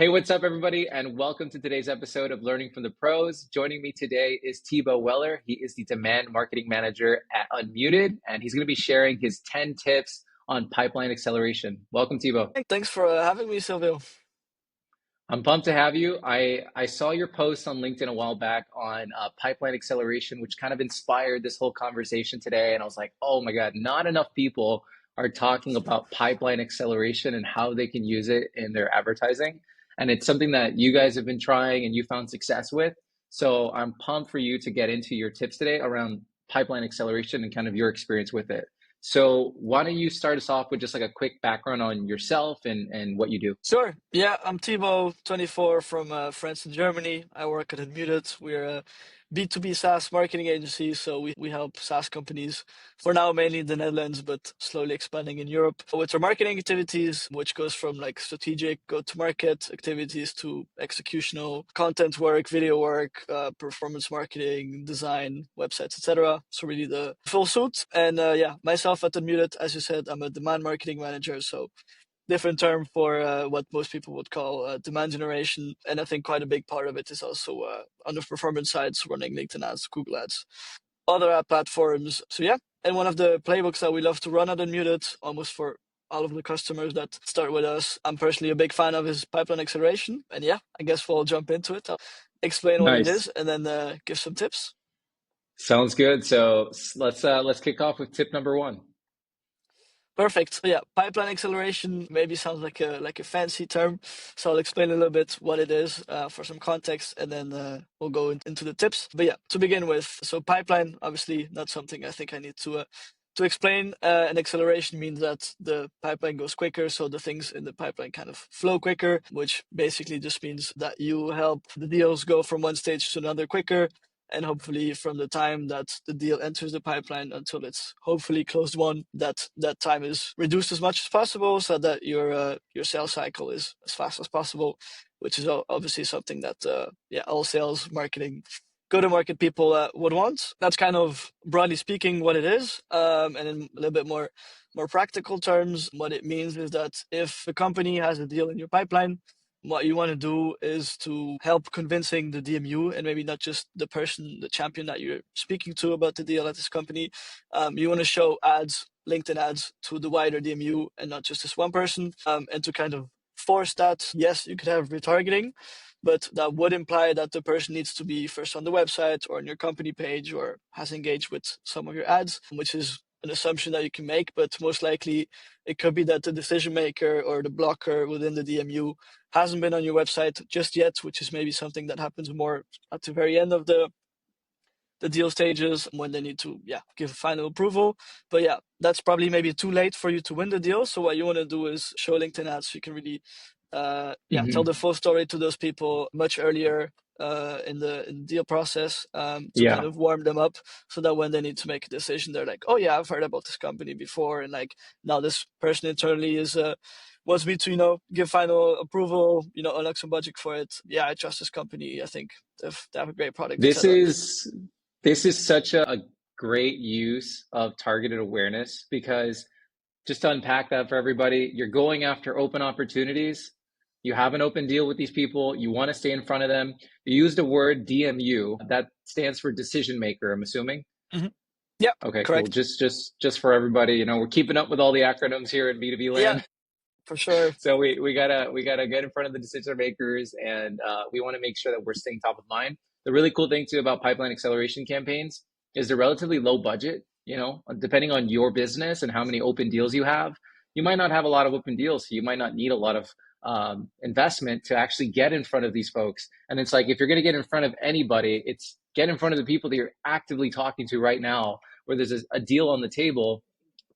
Hey, what's up, everybody, and welcome to today's episode of Learning from the Pros. Joining me today is Thibaut Weller. He is the Demand Marketing Manager at Unmuted, and he's going to be sharing his 10 tips on pipeline acceleration. Welcome, Thibaut. Hey, thanks for having me, Silvio. I'm pumped to have you. I saw your post on LinkedIn a while back on pipeline acceleration, which kind of inspired this whole conversation today. And I was like, oh my God, not enough people are talking about pipeline acceleration and how they can use it in their advertising. And it's something that you guys have been trying and you found success with. So I'm pumped for you to get into your tips today around pipeline acceleration and kind of your experience with it. So why don't you start us off with just like a quick background on yourself and what you do? Sure. Yeah, I'm Thibaut, 24, from France and Germany. I work at Unmuted. We're a B2B SaaS marketing agency, so we help SaaS companies, for now mainly in the Netherlands, but slowly expanding in Europe with our marketing activities, which goes from like strategic go-to-market activities to executional content work, video work, performance marketing, design, websites, etc. So really the full suit. And yeah, myself at Unmuted, as you said, I'm a demand marketing manager, so different term for what most people would call demand generation. And I think quite a big part of it is also on the performance sides, running LinkedIn ads, Google ads, other ad platforms. So yeah, and one of the playbooks that we love to run at Unmuted, almost for all of the customers that start with us, I'm personally a big fan of, is pipeline acceleration. And yeah, I guess we'll jump into it. I'll explain what it Nice. is and then give some tips. Sounds good. So let's kick off with tip number one. Perfect. So yeah, pipeline acceleration maybe sounds like a fancy term, so I'll explain a little bit what it is for some context, and then we'll go into the tips. But yeah, to begin with, so pipeline, obviously not something I think I need to explain. And acceleration means that the pipeline goes quicker, so the things in the pipeline kind of flow quicker, which basically just means that you help the deals go from one stage to another quicker. And hopefully from the time that the deal enters the pipeline until it's hopefully closed won, that time is reduced as much as possible, so that your sales cycle is as fast as possible, which is obviously something that all sales, marketing, go-to-market people would want. That's kind of broadly speaking what it is. And in a little bit more practical terms, what it means is that if a company has a deal in your pipeline, what you want to do is to help convincing the DMU, and maybe not just the person, the champion that you're speaking to about the deal at this company. You want to show ads, LinkedIn ads, to the wider DMU and not just this one person, and to kind of force that. Yes, you could have retargeting, but that would imply that the person needs to be first on the website or on your company page or has engaged with some of your ads, which is an assumption that you can make, but most likely it could be that the decision maker or the blocker within the DMU hasn't been on your website just yet, which is maybe something that happens more at the very end of the deal stages when they need to give final approval. But yeah, that's probably maybe too late for you to win the deal. So what you want to do is show LinkedIn ads so you can really tell the full story to those people much earlier in the deal process, to kind Yeah. of warm them up, so that when they need to make a decision, they're like, oh yeah, I've heard about this company before, and like now this person internally is wants me to give final approval, unlock some budget for it. Yeah, I trust this company. I think they have a great product, This etc. is this is such a great use of targeted awareness because just to unpack that for everybody, you're going after open opportunities. You have an open deal with these people. You want to stay in front of them. You use the word DMU. That stands for decision maker, I'm assuming. Mm-hmm. Yeah, Okay, cool. correct. Just for everybody, we're keeping up with all the acronyms here in B2B Yeah, land. for sure. So we gotta get in front of the decision makers, and we want to make sure that we're staying top of mind. The really cool thing too about pipeline acceleration campaigns is they're relatively low budget. Depending on your business and how many open deals you have, you might not have a lot of open deals, so you might not need a lot of investment to actually get in front of these folks. And it's like if you're gonna get in front of anybody, it's get in front of the people that you're actively talking to right now, where there's a deal on the table.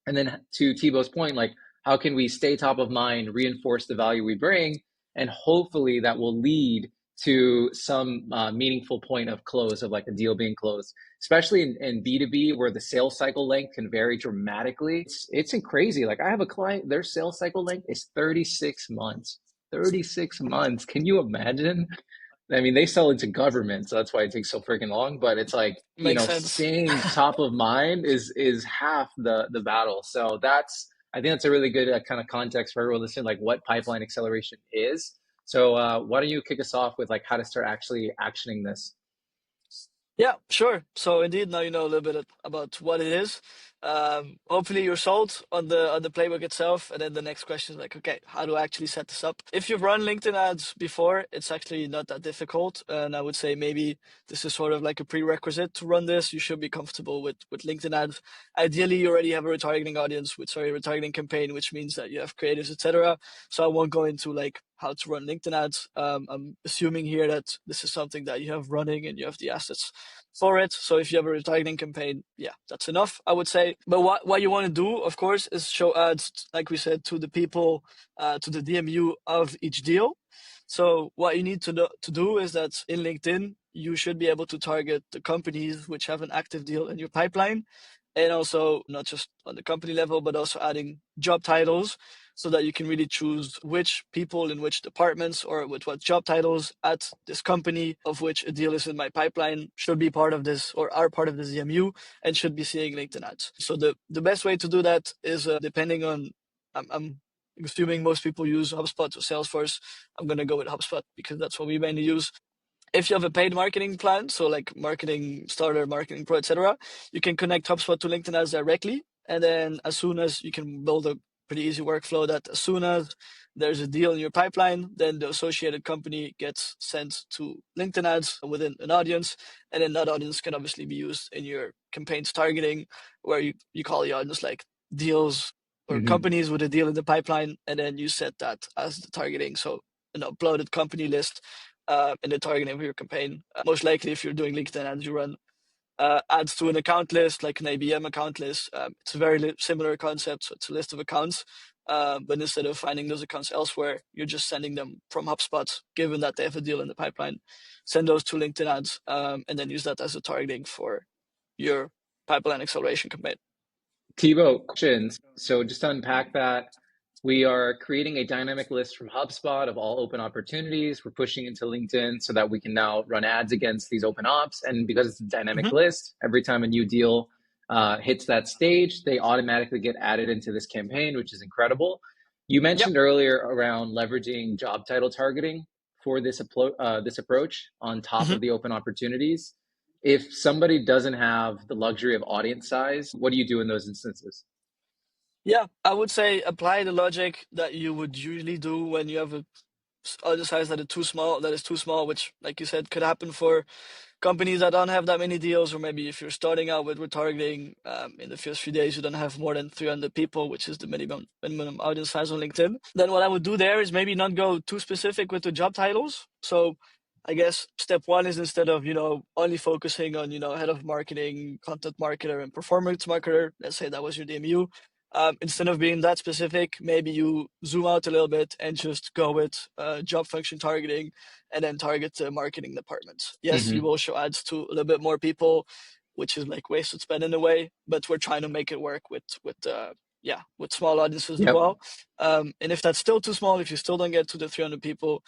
And then to Thibaut's point, like how can we stay top of mind, reinforce the value we bring, and hopefully that will lead to some meaningful point of close, of like a deal being closed, especially in B2B where the sales cycle length can vary dramatically. It's crazy. Like I have a client, their sales cycle length is 36 months. 36 months. Can you imagine? I mean, they sell into government, so that's why it takes so freaking long. But it's like, Makes sense. staying top of mind is half the battle. So I think that's a really good kind of context for everyone listening, like what pipeline acceleration is. So why don't you kick us off with like how to start actually actioning this? Yeah, sure. So indeed, now you know a little bit about what it is. Hopefully you're sold on the playbook itself, and then the next question is like, okay, how do I actually set this up? If you've run LinkedIn ads before, it's actually not that difficult, and I would say maybe this is sort of like a prerequisite to run this. You should be comfortable with LinkedIn ads. Ideally, you already have a retargeting audience, retargeting campaign, which means that you have creatives, etc. So I won't go into like how to run LinkedIn ads. I'm assuming here that this is something that you have running and you have the assets for it. So if you have a retargeting campaign, yeah, that's enough, I would say. But what you want to do, of course, is show ads, like we said, to the people, to the DMU of each deal. So what you need to do is that in LinkedIn, you should be able to target the companies which have an active deal in your pipeline. And also not just on the company level, but also adding job titles so that you can really choose which people in which departments or with what job titles at this company of which a deal is in my pipeline should be part of this or are part of this EMU and should be seeing LinkedIn ads. So the best way to do that is depending on, I'm assuming most people use HubSpot or Salesforce. I'm going to go with HubSpot because that's what we mainly use. If you have a paid marketing plan, so like Marketing Starter, Marketing Pro, etc., you can connect HubSpot to LinkedIn ads directly. And then as soon as you can build a pretty easy workflow that as soon as there's a deal in your pipeline, then the associated company gets sent to LinkedIn ads within an audience. And then that audience can obviously be used in your campaigns targeting, where you call the audience like deals or Hmm. companies with a deal in the pipeline. And then you set that as the targeting. So an uploaded company list in the targeting of your campaign. Most likely, if you're doing LinkedIn ads, you run ads to an account list, like an ABM account list. It's a very similar concept. So it's a list of accounts. But instead of finding those accounts elsewhere, you're just sending them from HubSpot, given that they have a deal in the pipeline. Send those to LinkedIn ads and then use that as a targeting for your pipeline acceleration campaign. Thibaut, questions. So just to unpack that, we are creating a dynamic list from HubSpot of all open opportunities. We're pushing into LinkedIn so that we can now run ads against these open ops. And because it's a dynamic Mm-hmm. list, every time a new deal hits that stage, they automatically get added into this campaign, which is incredible. You Yep. mentioned earlier around leveraging job title targeting for this approach on top Mm-hmm. of the open opportunities. If somebody doesn't have the luxury of audience size, what do you do in those instances? Yeah, I would say apply the logic that you would usually do when you have a audience size that is too small, which, like you said, could happen for companies that don't have that many deals, or maybe if you're starting out with retargeting in the first few days, you don't have more than 300 people, which is the minimum audience size on LinkedIn. Then what I would do there is maybe not go too specific with the job titles. So I guess step one is instead of, only focusing on, head of marketing, content marketer, and performance marketer, let's say that was your DMU. Instead of being that specific, maybe you zoom out a little bit and just go with job function targeting and then target the marketing departments. Yes, you Hmm. will show ads to a little bit more people, which is like wasted spend in a way, but we're trying to make it work with small audiences as Yep. well. And if that's still too small, if you still don't get to the 300 people,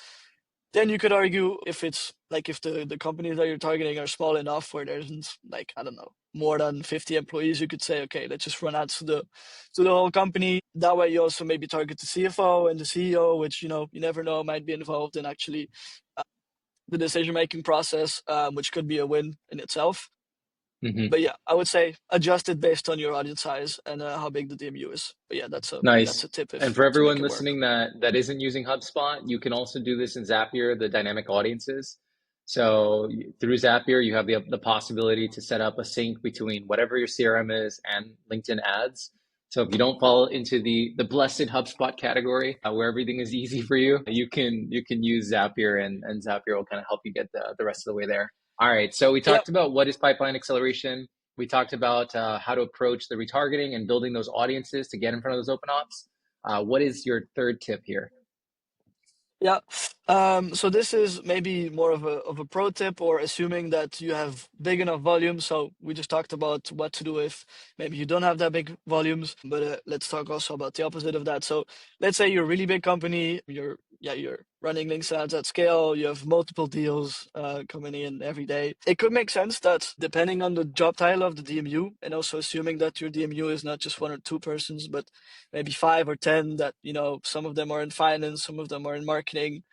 then you could argue if the companies that you're targeting are small enough where there isn't like, I don't know, more than 50 employees, you could say, okay, let's just run ads to the whole company. That way you also maybe target the CFO and the CEO, which, you never know, might be involved in actually the decision making process, which could be a win in itself. Hmm. But yeah, I would say adjust it based on your audience size and how big the DMU is. But yeah, that's Nice. a tip And if for to make everyone it work. listening that isn't using HubSpot, you can also do this in Zapier, the dynamic audiences. So through Zapier, you have the possibility to set up a sync between whatever your CRM is and LinkedIn ads. So if you don't fall into the blessed HubSpot category, where everything is easy for you, you can use Zapier, and Zapier will kind of help you get the rest of the way there. All right. So we Yeah, talked about what is pipeline acceleration. We talked about how to approach the retargeting and building those audiences to get in front of those open ops. What is your third tip here? yeah. So this is maybe more of a pro tip, or assuming that you have big enough volume. So we just talked about what to do if maybe you don't have that big volumes, but let's talk also about the opposite of that. So let's say you're a really big company, you're running links ads at scale, you have multiple deals coming in every day. It could make sense that depending on the job title of the DMU, and also assuming that your DMU is not just one or two persons, but maybe 5 or 10, that some of them are in finance, some of them are in marketing,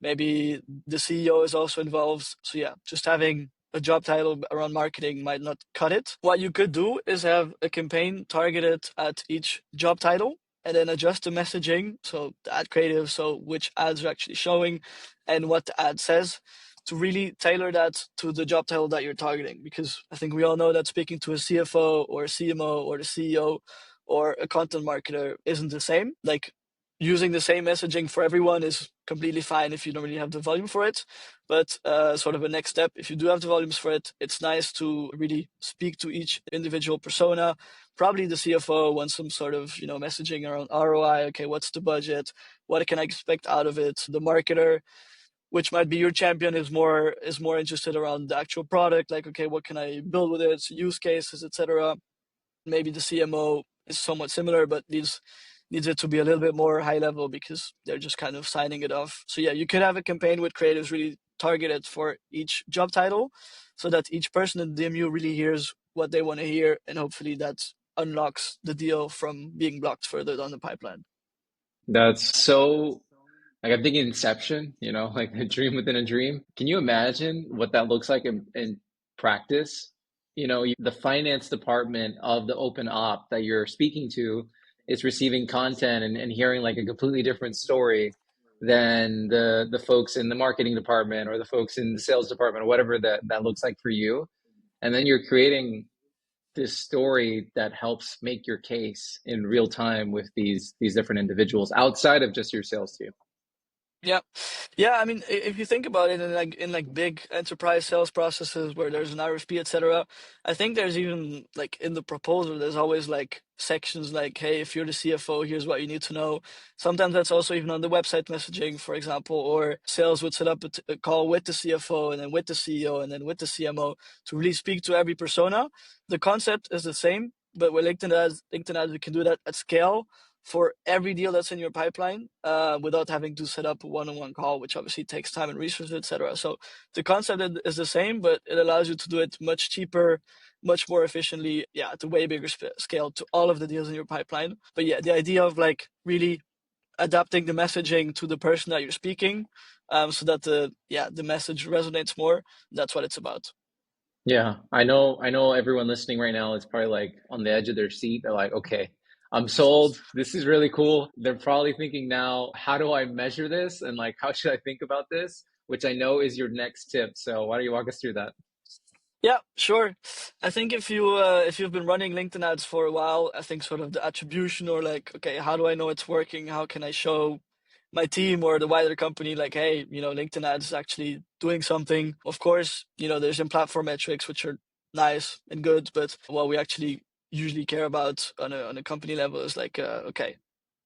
Maybe the CEO is also involved. So yeah, just having a job title around marketing might not cut it. What you could do is have a campaign targeted at each job title and then adjust the messaging. So the ad creative, so which ads are actually showing and what the ad says to really tailor that to the job title that you're targeting. Because I think we all know that speaking to a CFO or a CMO or the CEO or a content marketer isn't the same. Like using the same messaging for everyone is completely fine if you don't really have the volume for it. But sort of a next step, if you do have the volumes for it, it's nice to really speak to each individual persona. Probably the CFO wants some sort of messaging around ROI. Okay, what's the budget? What can I expect out of it? The marketer, which might be your champion, is more interested around the actual product. Like, okay, what can I build with it? Use cases, etc. Maybe the CMO is somewhat similar, but needs it to be a little bit more high level because they're just kind of signing it off. So yeah, you could have a campaign with creatives really targeted for each job title so that each person in the DMU really hears what they want to hear, and hopefully that unlocks the deal from being blocked further down the pipeline. That's so like I'm thinking Inception, like a dream within a dream. Can you imagine what that looks like in practice? The finance department of the open op that you're speaking to is receiving content and hearing like a completely different story than the folks in the marketing department or the folks in the sales department or whatever that looks like for you. And then you're creating this story that helps make your case in real time with these different individuals outside of just your sales team. Yeah, yeah. I mean, if you think about it, in big enterprise sales processes where there's an RFP, etc., I think there's even like in the proposal, there's always like sections like, "Hey, if you're the CFO, here's what you need to know." Sometimes that's also even on the website messaging, for example, or sales would set up a call with the CFO and then with the CEO and then with the CMO to really speak to every persona. The concept is the same, but with LinkedIn ads, we can do that at scale for every deal that's in your pipeline without having to set up a one-on-one call, which obviously takes time and resources, etc. So the concept is the same, but it allows you to do it much cheaper, much more efficiently, yeah, at a way bigger scale to all of the deals in your pipeline. But yeah, the idea of like really adapting the messaging to the person that you're speaking, so that the message resonates more. That's what it's about. Yeah, I know everyone listening right now is probably like on the edge of their seat. They're like, okay, I'm sold. This is really cool. They're probably thinking now, how do I measure this? And like, how should I think about this? Which I know is your next tip. So why don't you walk us through that? Yeah, sure. I think if you've been running LinkedIn ads for a while, I think sort of the attribution or like, okay, how do I know it's working? How can I show my team or the wider company like, hey, LinkedIn ads is actually doing something. Of course, there's in-platform metrics which are nice and good, but what we actually usually care about on a company level is like, okay,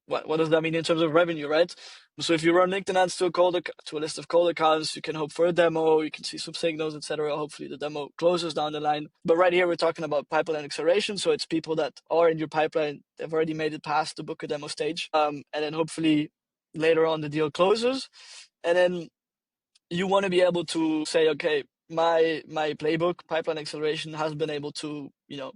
what does that mean in terms of revenue, right? So if you run LinkedIn ads to to a list of cold accounts, you can hope for a demo, you can see some signals, etc. Hopefully the demo closes down the line. But right here we're talking about pipeline acceleration, so it's people that are in your pipeline, they've already made it past the book a demo stage, and then hopefully later on the deal closes, and then you want to be able to say, okay, my playbook, pipeline acceleration, has been able to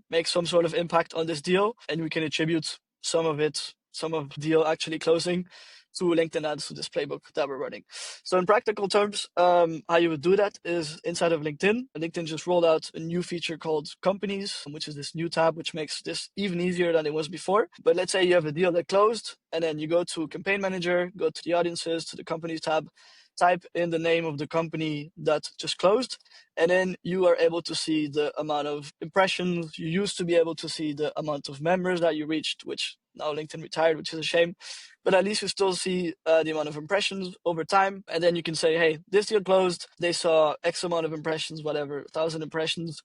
make some sort of impact on this deal, and we can attribute some of the deal actually closing to LinkedIn ads, to this playbook that we're running. So in practical terms, how you would do that is inside of LinkedIn. LinkedIn just rolled out a new feature called Companies, which is this new tab, which makes this even easier than it was before. But let's say you have a deal that closed, and then you go to Campaign Manager, go to the Audiences, to the Companies tab, type in the name of the company that just closed, and then you are able to see the amount of impressions. You used to be able to see the amount of members that you reached, which now LinkedIn retired, which is a shame. But at least you still see the amount of impressions over time. And then you can say, hey, this deal closed. They saw X amount of impressions, whatever, 1,000 impressions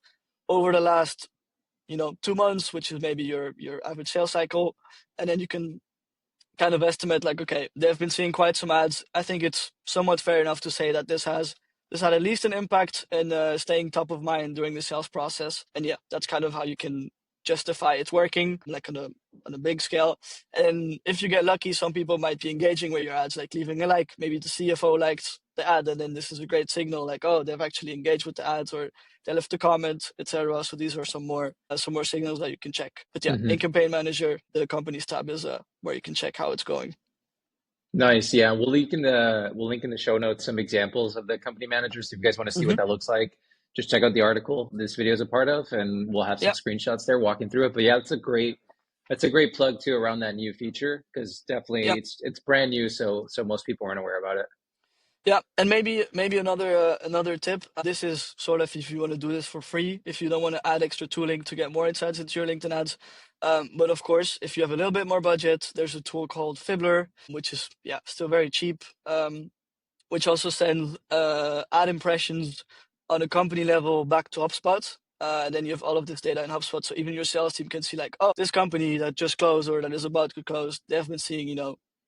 over the last 2 months, which is maybe your average sales cycle. And then you can kind of estimate like, okay, they've been seeing quite some ads. I think it's somewhat fair enough to say that this had at least an impact in staying top of mind during the sales process. And yeah, that's kind of how you can justify it's working, like on a big scale. And if you get lucky, some people might be engaging with your ads, like leaving a like. Maybe the CFO liked the ad, and then this is a great signal, like, oh, they've actually engaged with the ads, or they left a comment, etc. So these are some more signals that you can check. But yeah, in Hmm. Campaign Manager, the companies tab is where you can check how it's going. Nice. Yeah, we'll link in the show notes some examples of the company managers. If you guys want to see what Hmm. that looks like, just check out the article this video is a part of, and we'll have some Yeah. screenshots there walking through it. But yeah, that's a great plug too around that new feature because definitely Yeah. it's brand new, so most people aren't aware about it. Yeah, and maybe another tip. This is sort of if you want to do this for free, if you don't want to add extra tooling to get more insights into your LinkedIn ads. But of course, if you have a little bit more budget, there's a tool called Fibbler, which is still very cheap. Which also sends ad impressions on a company level back to HubSpot. And then you have all of this data in HubSpot. So even your sales team can see like, oh, this company that just closed or that is about to close, they've been seeing,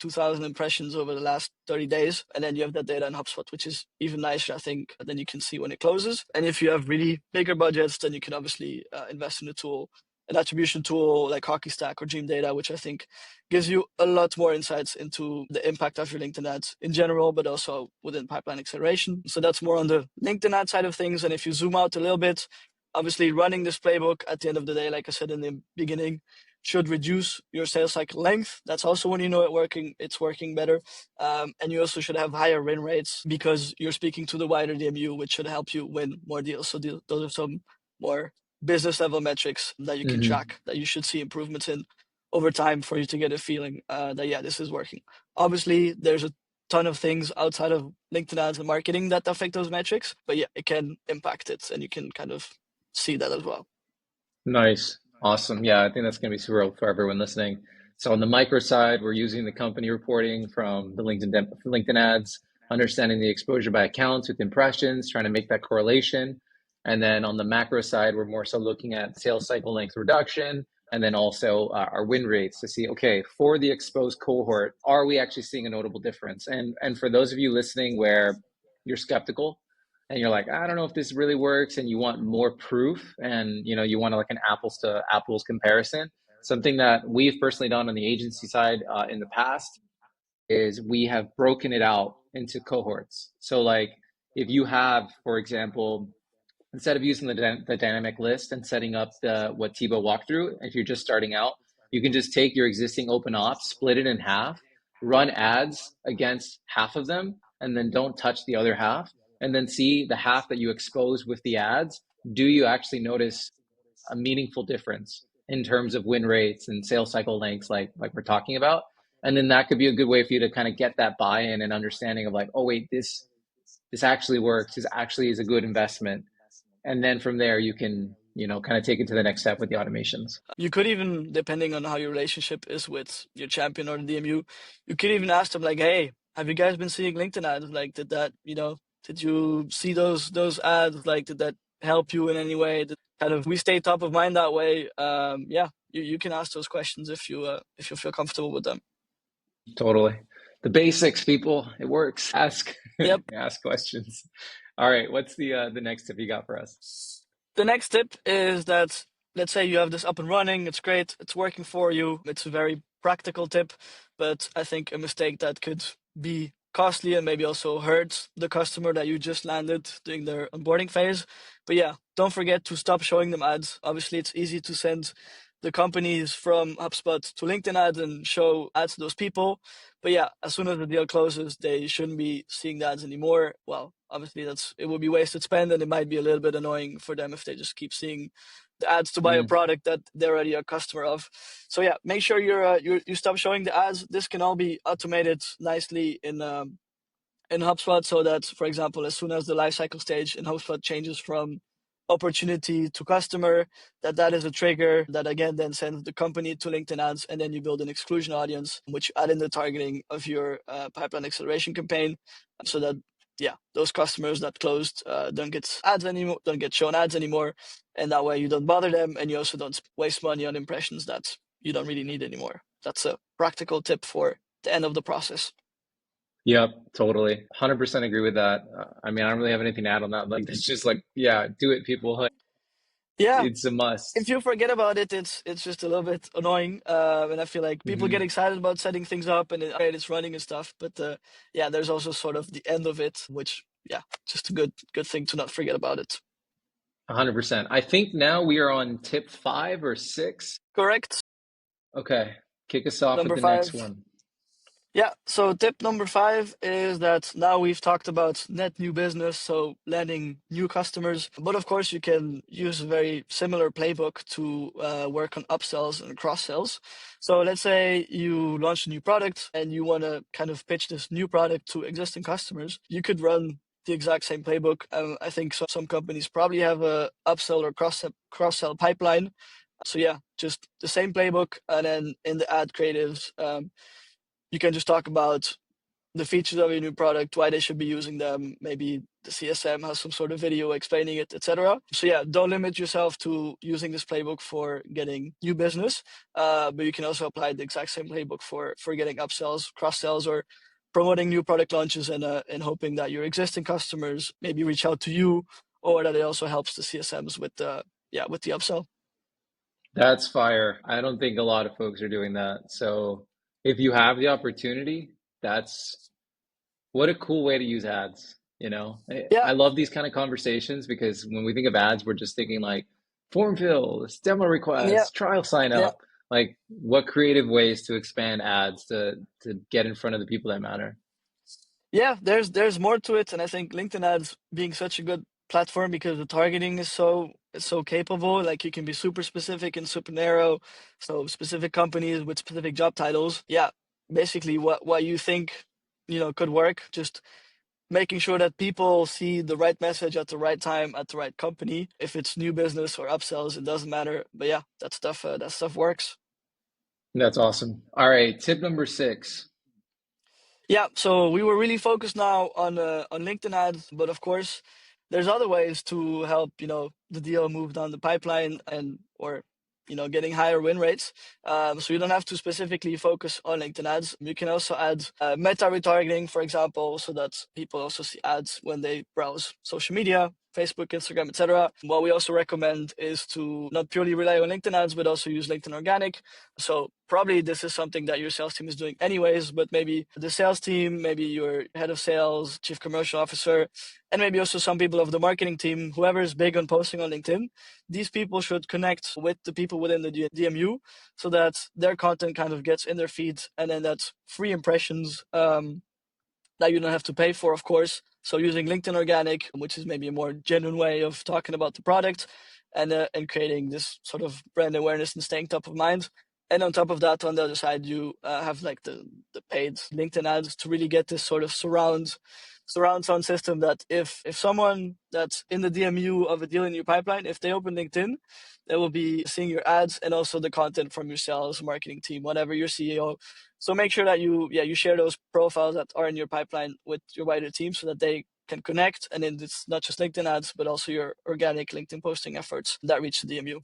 2,000 impressions over the last 30 days. And then you have that data in HubSpot, which is even nicer, I think. Then you can see when it closes. And if you have really bigger budgets, then you can obviously invest in a tool, an attribution tool like Hockey Stack or Dream Data, which I think gives you a lot more insights into the impact of your LinkedIn ads in general, but also within pipeline acceleration. So that's more on the LinkedIn ad side of things. And if you zoom out a little bit, obviously running this playbook at the end of the day, like I said in the beginning, should reduce your sales cycle length. That's also when you know it's working better. And you also should have higher win rates because you're speaking to the wider DMU, which should help you win more deals. So those are some more business level metrics that you can Hmm. track that you should see improvements in over time for you to get a feeling that this is working. Obviously, there's a ton of things outside of LinkedIn ads and marketing that affect those metrics, but it can impact it, and you can kind of see that as well. Nice. Awesome. Yeah, I think that's going to be super helpful for everyone listening. So on the micro side, we're using the company reporting from the LinkedIn ads, understanding the exposure by accounts with impressions, trying to make that correlation. And then on the macro side, we're more so looking at sales cycle length reduction, and then also our win rates to see, okay, for the exposed cohort, are we actually seeing a notable difference? And for those of you listening where you're skeptical, and you're like, I don't know if this really works, and you want more proof, and you want like an apples to apples comparison. Something that we've personally done on the agency side in the past is we have broken it out into cohorts. So like if you have, for example, instead of using the dynamic list and setting up the what Tebow walked through, if you're just starting out, you can just take your existing open ops, split it in half, run ads against half of them, and then don't touch the other half, and then see the half that you expose with the ads. Do you actually notice a meaningful difference in terms of win rates and sales cycle lengths, like we're talking about? And then that could be a good way for you to kind of get that buy-in and understanding of like, oh wait, this actually works. This actually is a good investment, and then from there you can kind of take it to the next step with the automations. You could even, depending on how your relationship is with your champion or the DMU, you could even ask them like, "Hey, have you guys been seeing LinkedIn ads? Like, did you see those ads? Like, did that help you in any way? Kind of, we stay top of mind that way. You can ask those questions if you feel comfortable with them. Totally. The basics, people. It works. Ask Yep. ask questions. All right, what's the next tip you got for us? The next tip is that let's say you have this up and running, it's great, it's working for you, it's a very practical tip, but I think a mistake that could be costly and maybe also hurt the customer that you just landed during their onboarding phase. But don't forget to stop showing them ads. Obviously, it's easy to send the companies from HubSpot to LinkedIn ads and show ads to those people. But as soon as the deal closes, they shouldn't be seeing the ads anymore. Well, obviously it would be wasted spend, and it might be a little bit annoying for them if they just keep seeing the ads to buy a Mm, product that they're already a customer of. So make sure you stop showing the ads. This can all be automated nicely in HubSpot, so that, for example, as soon as the lifecycle stage in HubSpot changes from opportunity to customer, that is a trigger that again then sends the company to LinkedIn ads, and then you build an exclusion audience, which you add in the targeting of your pipeline acceleration campaign, so that those customers that closed don't get ads anymore, don't get shown ads anymore, and that way you don't bother them, and you also don't waste money on impressions that you don't really need anymore. That's a practical tip for the end of the process. yep, totally. 100% agree with that. I mean, I don't really have anything to add on that. Like, it's just like, yeah, do it, people. Like, Yeah, it's a if must. you forget about it, it's just a little bit annoying. And I feel like people get Hmm. excited about setting things up and it's running and stuff. But there's also sort of the end of it, which just a good thing to not forget about it. 100%. I think now we are on tip 5 or 6. Correct. Okay, kick us off with Number the next 5. one. Yeah, so tip number 5 is that now we've talked about net new business, so landing new customers. But of course, you can use a very similar playbook to work on upsells and cross sells. So let's say you launch a new product and you want to kind of pitch this new product to existing customers. You could run the exact same playbook. I think some companies probably have a upsell or cross sell pipeline. So yeah, just the same playbook, and then in the ad creatives. You can just talk about the features of your new product, why they should be using them. Maybe the CSM has some sort of video explaining it, etc. So yeah, don't limit yourself to using this playbook for getting new business, but you can also apply the exact same playbook for getting upsells, cross sells, or promoting new product launches, and hoping that your existing customers maybe reach out to you, or that it also helps the CSMs with the with the upsell. That's fire. I don't think a lot of folks are doing that. So if you have the opportunity, that's what a cool way to use ads. Yeah, I love these kind of conversations because when we think of ads, we're just thinking like form fills, demo yeah, requests, trial sign yeah. up. Like what creative ways to expand ads to get in front of the people that matter. Yeah, there's more to it, and I think LinkedIn ads being such a good platform because the targeting is so capable. Like you can be super specific and super narrow, so specific companies with specific job titles. Yeah, basically what you think could work. Just making sure that people see the right message at the right time at the right company. If it's new business or upsells, it doesn't matter. But yeah, that stuff works. That's awesome. All right, tip number 6. Yeah, so we were really focused now on LinkedIn ads, but of course, there's other ways to help the deal move down the pipeline and or getting higher win rates. So you don't have to specifically focus on LinkedIn ads. You can also add meta retargeting, for example, so that people also see ads when they browse social media. Facebook, Instagram, etc. What we also recommend is to not purely rely on LinkedIn ads, but also use LinkedIn Organic. So probably this is something that your sales team is doing anyways, but maybe the sales team, maybe your head of sales, chief commercial officer, and maybe also some people of the marketing team, whoever is big on posting on LinkedIn, these people should connect with the people within the DMU so that their content kind of gets in their feed, and then that's free impressions that you don't have to pay for, of course. So using LinkedIn Organic, which is maybe a more genuine way of talking about the product, and creating this sort of brand awareness and staying top of mind. And on top of that, on the other side, you have like the paid LinkedIn ads to really get this sort of surround sound system that if someone that's in the DMU of a deal in your pipeline, if they open LinkedIn, they will be seeing your ads and also the content from your sales marketing team, whatever your CEO. So make sure that you share those profiles that are in your pipeline with your wider team so that they can connect. And then it's not just LinkedIn ads, but also your organic LinkedIn posting efforts that reach the DMU.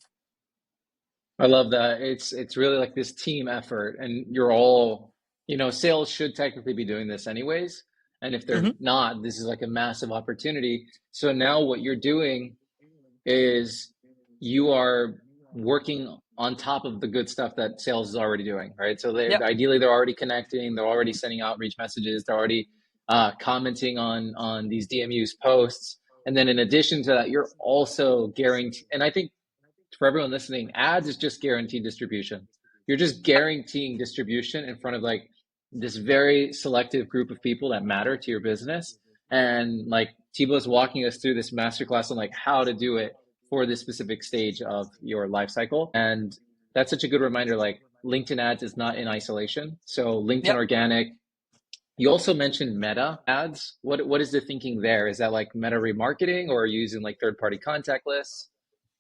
I love that. It's really like this team effort, and you're all, sales should technically be doing this anyways. And if they're Mm-hmm. not, this is like a massive opportunity. So now what you're doing is you are working on top of the good stuff that sales is already doing, right? So Yeah, they're already connecting, they're already sending outreach messages, they're already commenting on these DMU's posts, and then in addition to that, you're also guaranteed. And I think for everyone listening, ads is just guaranteed distribution. You're just guaranteeing distribution in front of like this very selective group of people that matter to your business. And like Thibaut's walking us through this masterclass on like how to do it for this specific stage of your life cycle. And that's such a good reminder. Like LinkedIn ads is not in isolation. So LinkedIn yeah. organic. You also mentioned meta ads. What is the thinking there? Is that like meta remarketing or are you using like third party contact lists?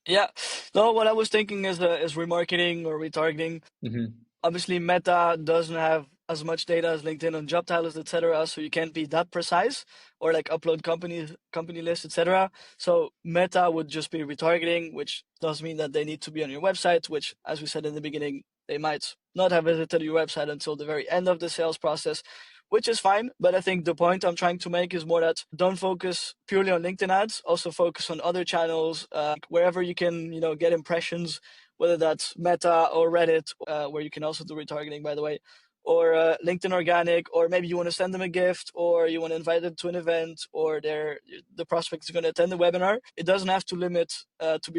Yeah. No, what I was thinking is remarketing or retargeting. Mm-hmm. Obviously, Meta doesn't have as much data as LinkedIn on job titles, etc. So you can't be that precise or like upload company lists, etc. So Meta would just be retargeting, which does mean that they need to be on your website, which, as we said in the beginning, they might not have visited your website until the very end of the sales process, which is fine. But I think the point I'm trying to make is more that don't focus purely on LinkedIn ads. Also focus on other channels, wherever you can, get impressions, whether that's Meta or Reddit, where you can also do retargeting, by the way, or LinkedIn Organic, or maybe you want to send them a gift, or you want to invite them to an event, or the prospect is going to attend the webinar. It doesn't have to be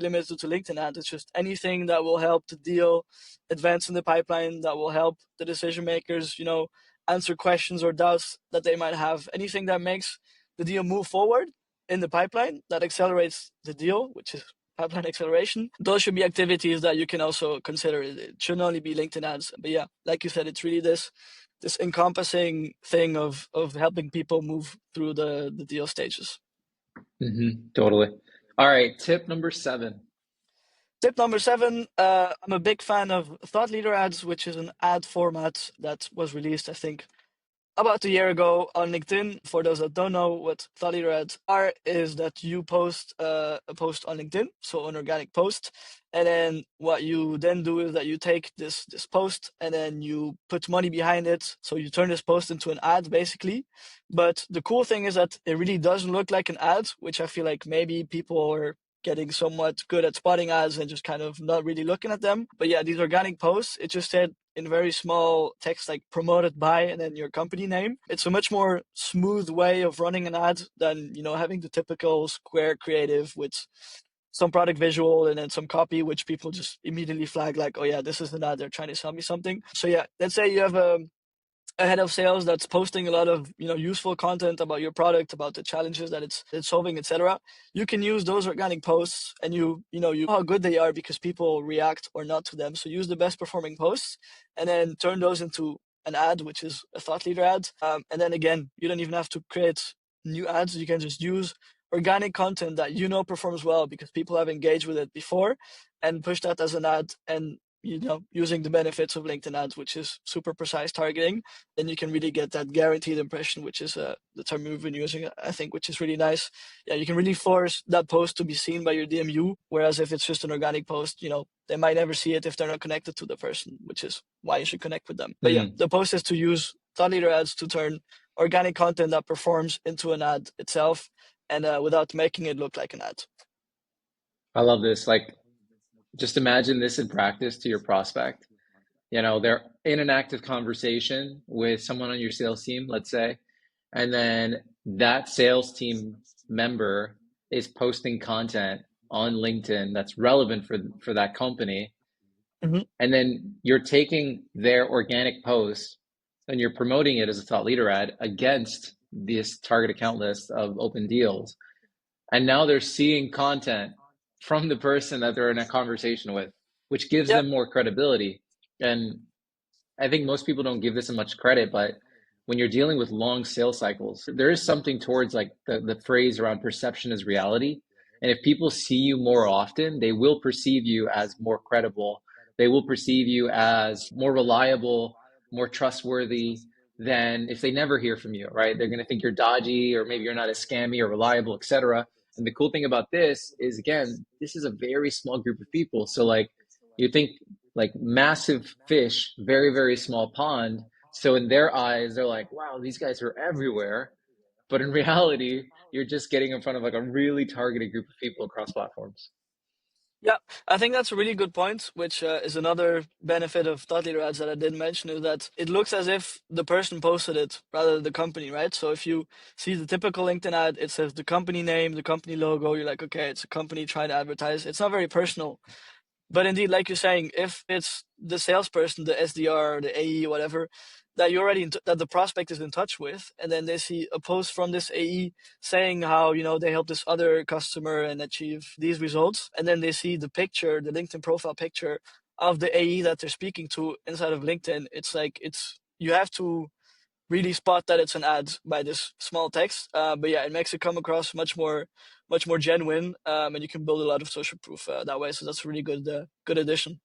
limited to LinkedIn ads. It's just anything that will help the deal advance in the pipeline, that will help the decision makers, answer questions or doubts that they might have, anything that makes the deal move forward in the pipeline, that accelerates the deal, which is pipeline acceleration. Those should be activities that you can also consider. It shouldn't only be LinkedIn ads, but yeah, like you said, it's really this encompassing thing of helping people move through the deal stages. Totally. All right, tip number 7. Tip number 7, I'm a big fan of thought leader ads, which is an ad format that was released, I think, about a year ago on LinkedIn. For those that don't know what thought leader ads are, is that you post a post on LinkedIn, so an organic post, and then what you then do is that you take this post and then you put money behind it. So you turn this post into an ad, basically. But the cool thing is that it really doesn't look like an ad, which I feel like maybe people are getting somewhat good at spotting ads and just kind of not really looking at them. But yeah, these organic posts, it just said in very small text like promoted by and then your company name. It's a much more smooth way of running an ad than, having the typical square creative with some product visual and then some copy, which people just immediately flag like, oh yeah, this is an ad, they're trying to sell me something. So yeah, let's say you have a head of sales that's posting a lot of useful content about your product, about the challenges that it's solving, etc. You can use those organic posts, and you know how good they are because people react or not to them. So use the best performing posts and then turn those into an ad, which is a thought leader ad. And then again, you don't even have to create new ads. You can just use organic content that performs well because people have engaged with it before, and push that as an ad. And using the benefits of LinkedIn ads, which is super precise targeting, then you can really get that guaranteed impression, which is the term we've been using, I think, which is really nice. Yeah, you can really force that post to be seen by your DMU, whereas if it's just an organic post, they might never see it if they're not connected to the person, which is why you should connect with them. But yeah, the post is to use thought leader ads to turn organic content that performs into an ad itself, and without making it look like an ad. I love this. Like, just imagine this in practice to your prospect. They're in an active conversation with someone on your sales team, let's say, and then that sales team member is posting content on LinkedIn that's relevant for that company. Mm-hmm. And then you're taking their organic post and you're promoting it as a thought leader ad against this target account list of open deals. And now they're seeing content from the person that they're in a conversation with, which gives Yep. them more credibility. And I think most people don't give this much credit, but when you're dealing with long sales cycles, there is something towards like the phrase around perception is reality. And if people see you more often, they will perceive you as more credible. They will perceive you as more reliable, more trustworthy than if they never hear from you, right? They're going to think you're dodgy or maybe you're not as scammy or reliable, etc. And the cool thing about this is, again, this is a very small group of people. So like you think like massive fish, very, very small pond. So in their eyes, they're like, wow, these guys are everywhere. But in reality, you're just getting in front of like a really targeted group of people across platforms. Yeah, I think that's a really good point, which is another benefit of thought leader ads that I didn't mention, is that it looks as if the person posted it rather than the company, right? So if you see the typical LinkedIn ad, it says the company name, the company logo, you're like, okay, it's a company trying to advertise. It's not very personal. But indeed, like you're saying, if it's the salesperson, the SDR, the AE, whatever, that you already that the prospect is in touch with, and then they see a post from this AE saying how they help this other customer and achieve these results, and then they see the picture, the LinkedIn profile picture of the AE that they're speaking to inside of LinkedIn, it's like you have to really spot that it's an ad by this small text. But yeah, it makes it come across much more genuine, and you can build a lot of social proof that way. So that's a really good addition.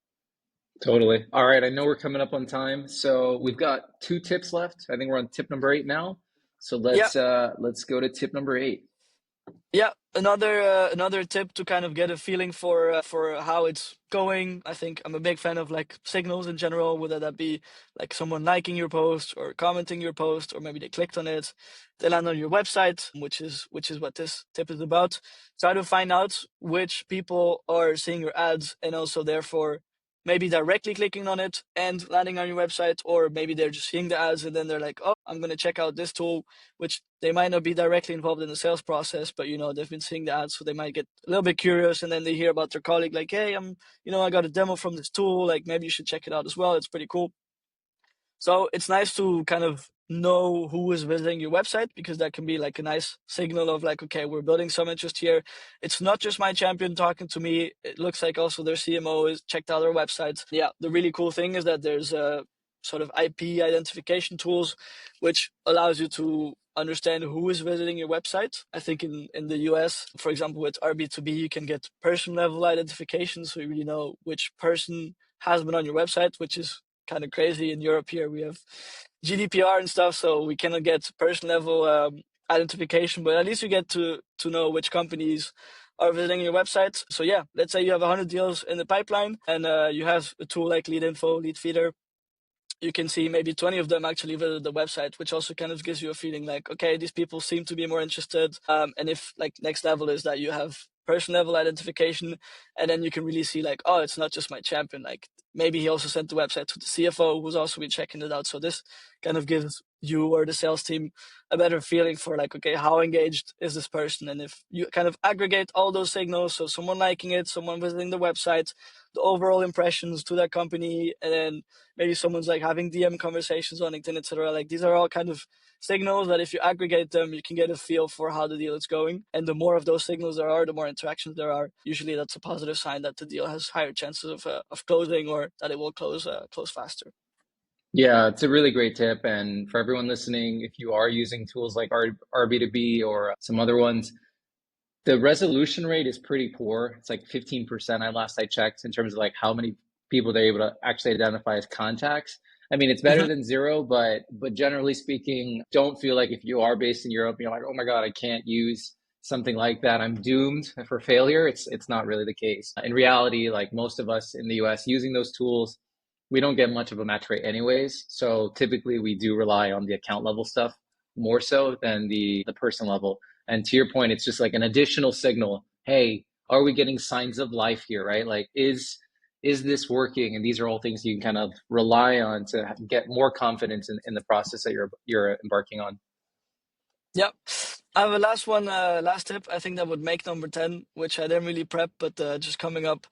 Totally. All right. I know we're coming up on time. So we've got 2 tips left. I think we're on tip number 8 now. So Yeah, let's go to tip number 8. yeah. Another tip to kind of get a feeling for how it's going. I think I'm a big fan of like signals in general, whether that be like someone liking your post or commenting your post, or maybe they clicked on it, they land on your website, which is what this tip is about. Try to find out which people are seeing your ads and also therefore maybe directly clicking on it and landing on your website, or maybe they're just seeing the ads and then they're like, oh, I'm gonna check out this tool, which they might not be directly involved in the sales process, but they've been seeing the ads, so they might get a little bit curious, and then they hear about their colleague like, hey, I got a demo from this tool, like maybe you should check it out as well. It's pretty cool. So it's nice to kind of know who is visiting your website, because that can be like a nice signal of like, okay, we're building some interest here. It's not just my champion talking to me. It looks like also their CMO is checked out our website. Yeah, the really cool thing is that there's sort of IP identification tools, which allows you to understand who is visiting your website. I think in the US, for example, with RB2B, you can get person level identification. So you really know which person has been on your website, which is kind of crazy. In Europe here, we have GDPR and stuff, so we cannot get person level identification, but at least you get to know which companies are visiting your website. So yeah, let's say you have 100 deals in the pipeline, and you have a tool like Lead Info, Lead Feeder. You can see maybe 20 of them actually visit the website, which also kind of gives you a feeling like, okay, these people seem to be more interested. And if like next level is that you have person level identification, and then you can really see like, oh, it's not just my champion. Like maybe he also sent the website to the CFO who's also been checking it out. So this kind of gives you or the sales team a better feeling for like, okay, how engaged is this person? And if you kind of aggregate all those signals, so someone liking it, someone visiting the website, the overall impressions to that company, and then maybe someone's like having DM conversations on LinkedIn, etc. Like these are all kind of signals that if you aggregate them, you can get a feel for how the deal is going. And the more of those signals there are, the more interactions there are. Usually that's a positive sign that the deal has higher chances of closing, or that it will close faster. Yeah, it's a really great tip. And for everyone listening, if you are using tools like RB2B or some other ones, the resolution rate is pretty poor. It's like 15% last I checked in terms of like how many people they're able to actually identify as contacts. I mean, it's better Mm-hmm. than zero, but generally speaking, don't feel like if you are based in Europe, you're like, oh my God, I can't use something like that. I'm doomed for failure. It's not really the case. In reality, like most of us in the US using those tools, we don't get much of a match rate anyways. So typically we do rely on the account level stuff more so than the person level. And to your point, it's just like an additional signal. Hey, are we getting signs of life here, right? Like, is this working? And these are all things you can kind of rely on to get more confidence in the process that you're embarking on. Yep. I have a last one, last tip. I think that would make number 10, which I didn't really prep, but just coming up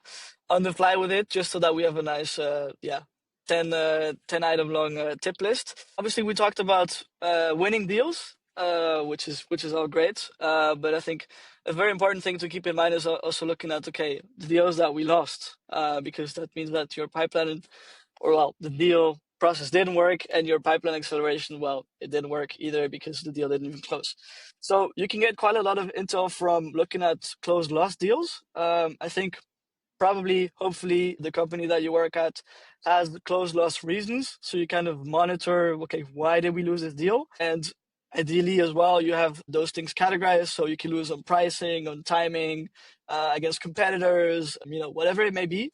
on the fly with it, just so that we have a nice, 10 item long tip list. Obviously, we talked about winning deals, which is all great. But I think a very important thing to keep in mind is also looking at, okay, the deals that we lost, because that means that your pipeline, or well, the deal process didn't work, and your pipeline acceleration, well, it didn't work either because the deal didn't even close. So you can get quite a lot of intel from looking at closed lost deals. I think probably, hopefully, the company that you work at has closed loss reasons. So you kind of monitor, okay, why did we lose this deal? And ideally as well, you have those things categorized, so you can lose on pricing, on timing, against competitors, whatever it may be.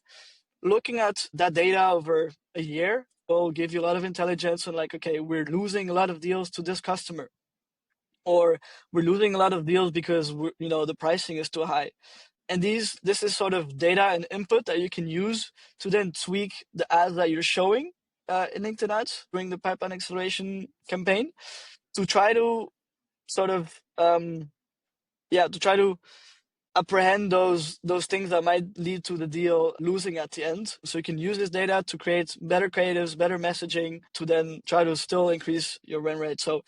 Looking at that data over a year will give you a lot of intelligence on like, okay, we're losing a lot of deals to this customer, or we're losing a lot of deals because the pricing is too high. And this is sort of data and input that you can use to then tweak the ads that you're showing in LinkedIn ads during the pipeline acceleration campaign, to try to sort of to try to apprehend those things that might lead to the deal losing at the end. So you can use this data to create better creatives, better messaging, to then try to still increase your win rate. So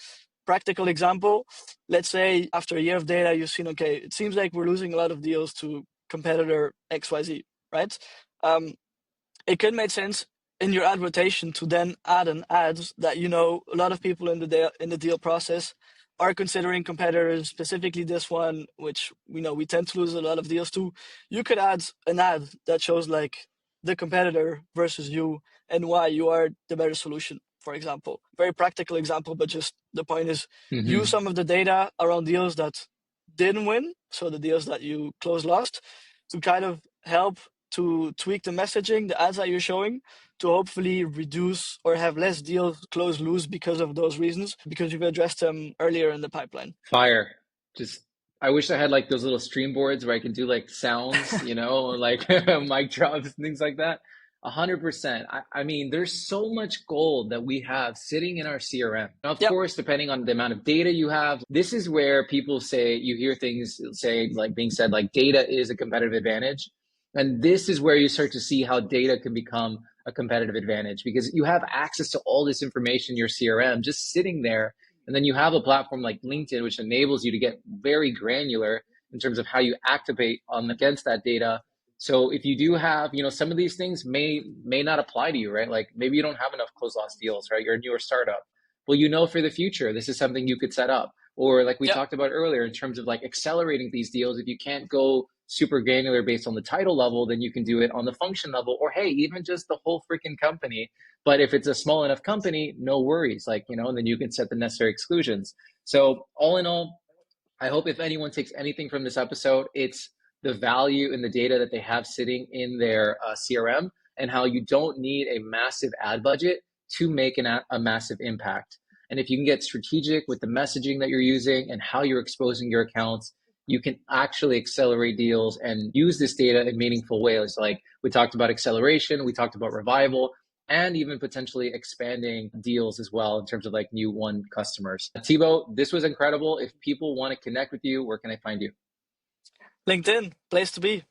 practical example, let's say after a year of data, you've seen, okay, it seems like we're losing a lot of deals to competitor XYZ, right? It could make sense in your ad rotation to then add an ad that a lot of people in the deal process are considering competitors, specifically this one, which we tend to lose a lot of deals to. You could add an ad that shows like the competitor versus you and why you are the better solution, for example. Very practical example, but just the point is, use Mm-hmm. some of the data around deals that didn't win, so the deals that you closed lost, to kind of help to tweak the messaging, the ads that you're showing, to hopefully reduce or have less deals close loose because of those reasons, because you've addressed them earlier in the pipeline. Fire. Just I wish I had like those little stream boards where I can do like sounds, like mic drops and things like that. 100%. I mean, there's so much gold that we have sitting in our CRM. Now, of Yep. course, depending on the amount of data you have, this is where people say, you hear things say, like being said, like data is a competitive advantage. And this is where you start to see how data can become a competitive advantage because you have access to all this information in your CRM just sitting there. And then you have a platform like LinkedIn, which enables you to get very granular in terms of how you activate on against that data. So if you do have, some of these things may not apply to you, right? Like maybe you don't have enough close loss deals, right? You're a newer startup. Well, for the future, this is something you could set up. Or like we Yeah. talked about earlier, in terms of like accelerating these deals, if you can't go super granular based on the title level, then you can do it on the function level, or hey, even just the whole freaking company. But if it's a small enough company, no worries, like, and then you can set the necessary exclusions. So all in all, I hope if anyone takes anything from this episode, it's the value and the data that they have sitting in their CRM, and how you don't need a massive ad budget to make a massive impact. And if you can get strategic with the messaging that you're using and how you're exposing your accounts, you can actually accelerate deals and use this data in meaningful ways. Like we talked about acceleration, we talked about revival, and even potentially expanding deals as well in terms of like new won customers. Thibaut, this was incredible. If people want to connect with you, where can I find you? LinkedIn, place to be.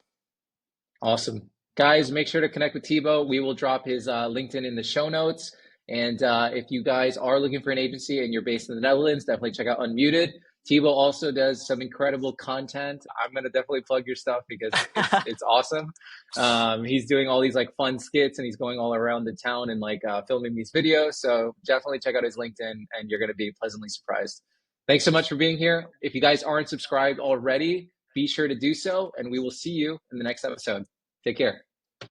Awesome. Guys, make sure to connect with Thibaut. We will drop his LinkedIn in the show notes. And if you guys are looking for an agency and you're based in the Netherlands, definitely check out Unmuted. Thibaut also does some incredible content. I'm gonna definitely plug your stuff because it's awesome. He's doing all these like fun skits and he's going all around the town and like filming these videos. So definitely check out his LinkedIn and you're gonna be pleasantly surprised. Thanks so much for being here. If you guys aren't subscribed already, be sure to do so, and we will see you in the next episode. Take care.